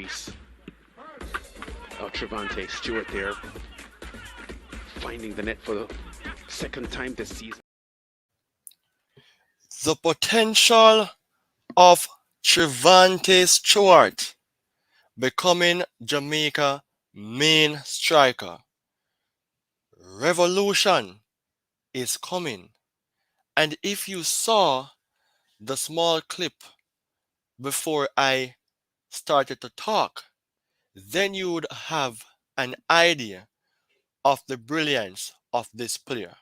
ace. Trivante Stewart there, finding the net for the second time this season. The potential of Trivante Stewart becoming Jamaica main striker. Revolution is coming. And if you saw the small clip before I started to talk, then you would have an idea of the brilliance of this player.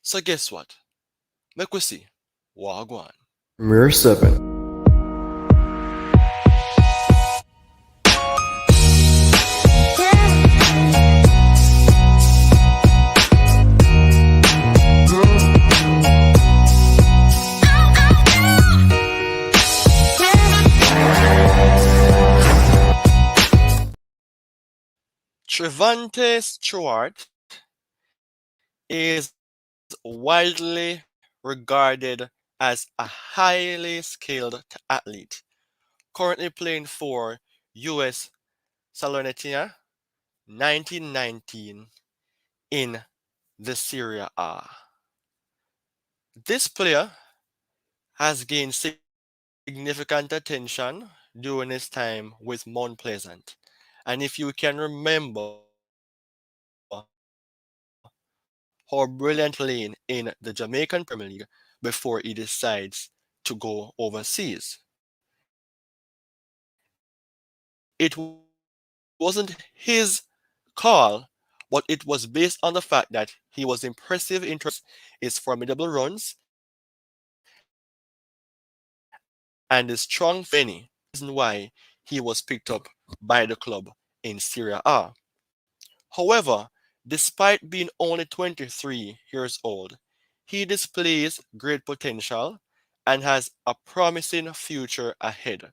So guess what? Make we see. Wagwan. Premier 7. Trivante Stewart is widely regarded as a highly skilled athlete, currently playing for US Salernitana 1919 in the Serie A. This player has gained significant attention during his time with Mount Pleasant. And if you can remember how brilliant playing in the Jamaican Premier League before he decides to go overseas. It wasn't his call, but it was based on the fact that he was impressive in terms of his formidable runs and his strong finishing. Many reason why he was picked up by the club in Serie A. However, despite being only 23 years old, he displays great potential and has a promising future ahead.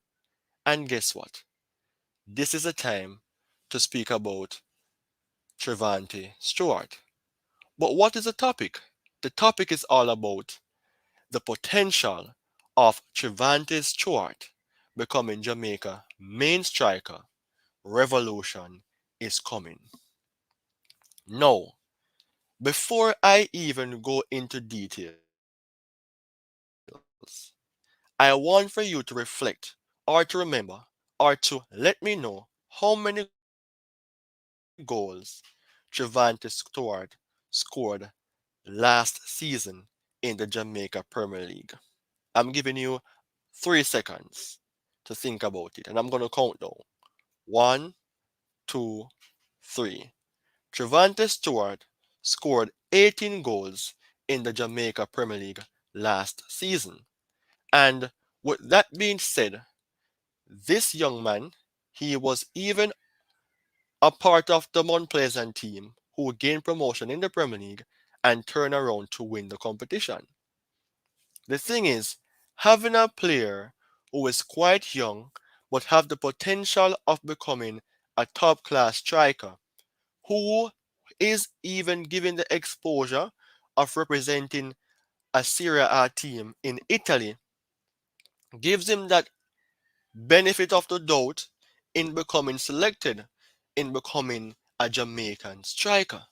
And guess what? This is a time to speak about Trivante Stewart. But what is the topic? The topic is all about the potential of Trivante Stewart becoming Jamaica main striker. Revolution is coming. Now, before I even go into details, I want for you to reflect or to remember or to let me know how many goals Trivante Stewart scored last season in the Jamaica Premier League. I'm giving you 3 seconds to think about it, and I'm going to count down. 1, 2, 3. Trivante Stewart scored 18 goals in the Jamaica Premier League last season. And with that being said, this young man, he was even a part of the Mount Pleasant team who gained promotion in the Premier League and turned around to win the competition. The thing is, having a player who is quite young but have the potential of becoming a top class striker who is even given the exposure of representing a Serie A team in Italy gives him that benefit of the doubt in becoming selected, in becoming a Jamaican striker.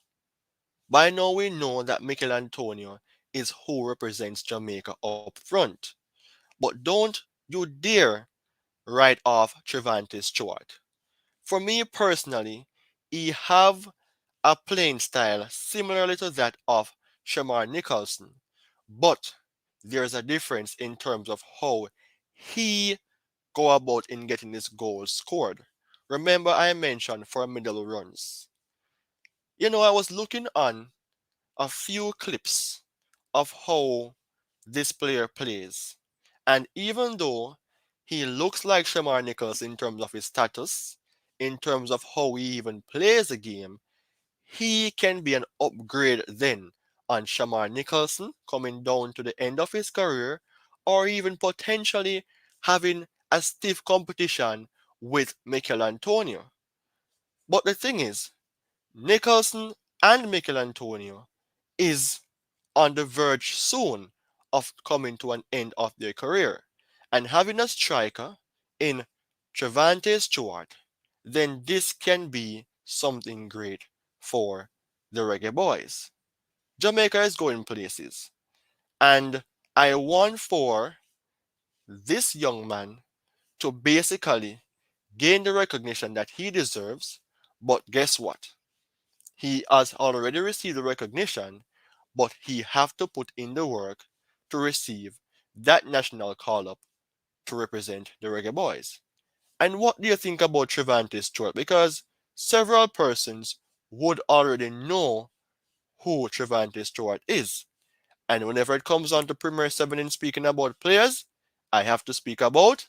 By now we know that Mikel Antonio is who represents Jamaica up front. But don't you dare write off Trivante Stewart. For me personally, he have a playing style similarly to that of Shamar Nicholson, but there's a difference in terms of how he go about in getting his goals scored. Remember I mentioned formidable runs. I was looking on a few clips of how this player plays. And even though he looks like Shamar Nichols in terms of his status, in terms of how he even plays the game, he can be an upgrade then on Shamar Nicholson coming down to the end of his career, or even potentially having a stiff competition with Mikel Antonio. But the thing is, Nicholson and Mikel Antonio is on the verge soon of coming to an end of their career. And having a striker in Trivante Stewart then this can be something great for the Reggae Boys. Jamaica is going places, and I want for this young man to basically gain the recognition that he deserves. But guess what? He has already received the recognition, but he have to put in the work to receive that national call up to represent the Reggae Boys. And what do you think about Trivante Stewart? Because several persons would already know who Trivante Stewart is. And whenever it comes on to Premier 7 in speaking about players, I have to speak about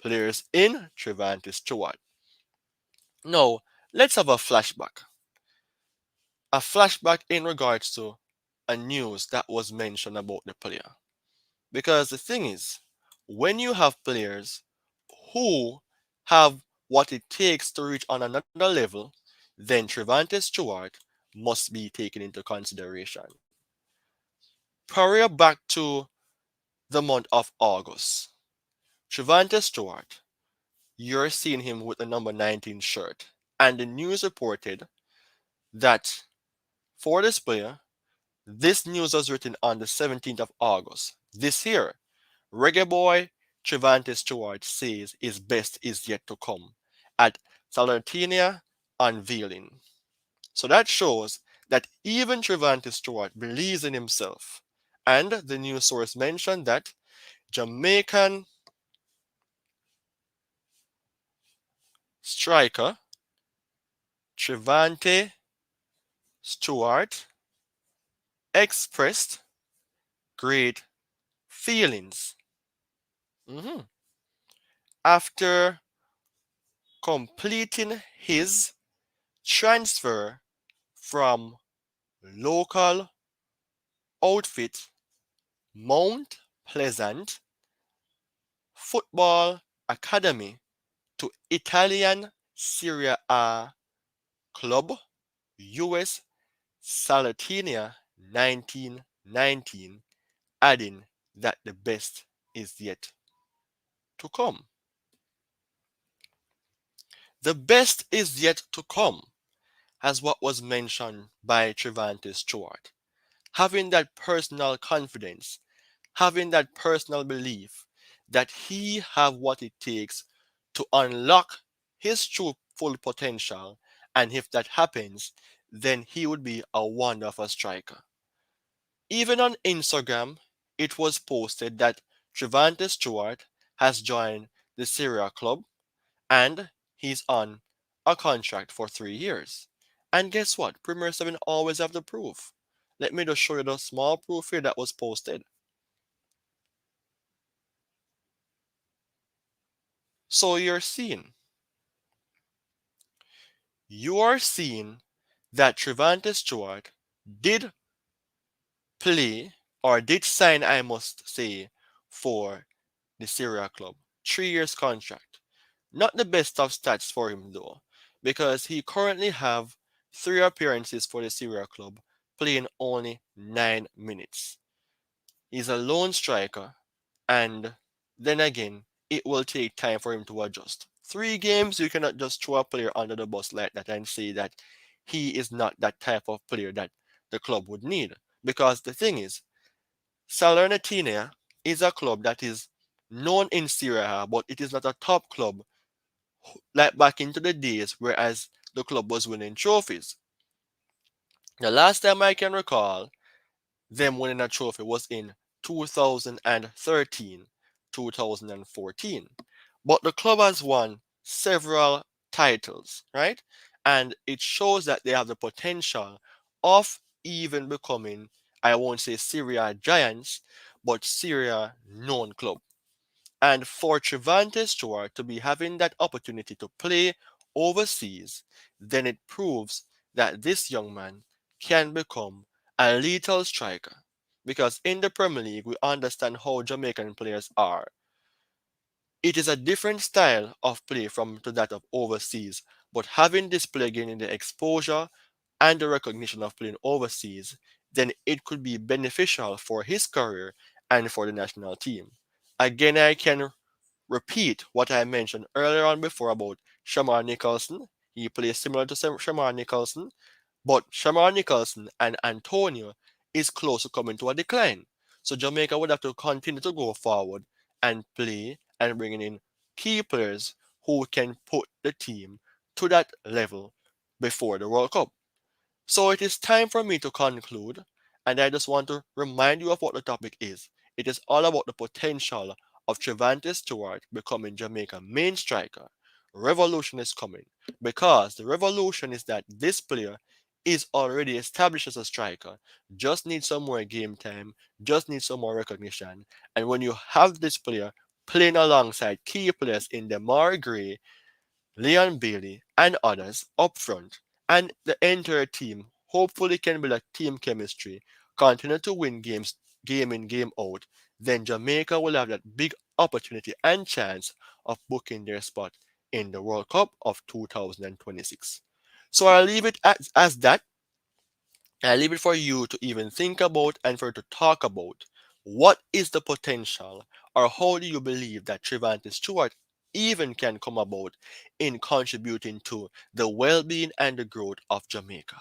players in Trivante Stewart. Now, let's have a flashback. A flashback in regards to a news that was mentioned about the player. Because the thing is, when you have players who have what it takes to reach on another level, then Trivante Stewart must be taken into consideration. Prior back to the month of August, Trivante Stewart, you're seeing him with the number 19 shirt, and the news reported that for this player, this news was written on the 17th of August this year. Reggae boy Trivante Stewart says his best is yet to come at Salernitana unveiling. So that shows that even Trivante Stewart believes in himself. And the news source mentioned that Jamaican striker Trivante Stewart expressed great feelings Mhm. after completing his transfer from local outfit Mount Pleasant Football Academy to Italian Serie A club US Salernitana 1919, adding that the best is yet to come. The best is yet to come, as what was mentioned by Trivante Stewart. Having that personal confidence, having that personal belief that he have what it takes to unlock his true full potential, and if that happens, then he would be a wonderful striker. Even on Instagram, it was posted that Trivante Stewart has joined the Syria club and he's on a contract for 3 years. And guess what? Premier 7 always have the proof. Let me just show you the small proof here that was posted. So you are seeing that Trivante Stewart did play or did sign, I must say, for the Syria club. 3 years contract. Not the best of stats for him though, because he currently have 3 appearances for the Syria club, playing only 9 minutes. He's a lone striker, and then again, it will take time for him to adjust. 3 games, you cannot just throw a player under the bus like that and say that he is not that type of player that the club would need. Because the thing is, Salernitana is a club that is known in Serie A, but it is not a top club like back into the days, whereas the club was winning trophies. The last time I can recall them winning a trophy was in 2013, 2014. But the club has won several titles, right? And it shows that they have the potential of even becoming, I won't say Syria giants, but Syria known club. And for Trivante Stewart to be having that opportunity to play overseas, then it proves that this young man can become a lethal striker. Because in the Premier League, we understand how Jamaican players are. It is a different style of play from to that of overseas, but having this player gaining the exposure and the recognition of playing overseas, then it could be beneficial for his career and for the national team. Again, I can repeat what I mentioned earlier on before about Shamar Nicholson. He plays similar to Shamar Nicholson, but Shamar Nicholson and Antonio is close to coming to a decline. So Jamaica would have to continue to go forward and play and bringing in key players who can put the team to that level before the World Cup. So it is time for me to conclude, and I just want to remind you of what the topic is. It is all about the potential of Trivante Stewart becoming Jamaica's main striker. Revolution is coming because the revolution is that this player is already established as a striker, just needs some more game time, just needs some more recognition. And when you have this player playing alongside key players in Demar Gray, Leon Bailey, and others up front, and the entire team hopefully can build a team chemistry, continue to win games game in, game out, then Jamaica will have that big opportunity and chance of booking their spot in the World Cup of 2026. So I'll leave it as that. I leave it for you to even think about and for you to talk about what is the potential or how do you believe that Trivante Stewart even can come about in contributing to the well-being and the growth of Jamaica.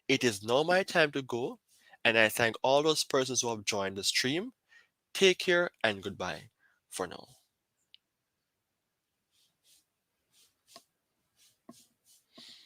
It is now my time to go, and I thank all those persons who have joined the stream. Take care and goodbye for now.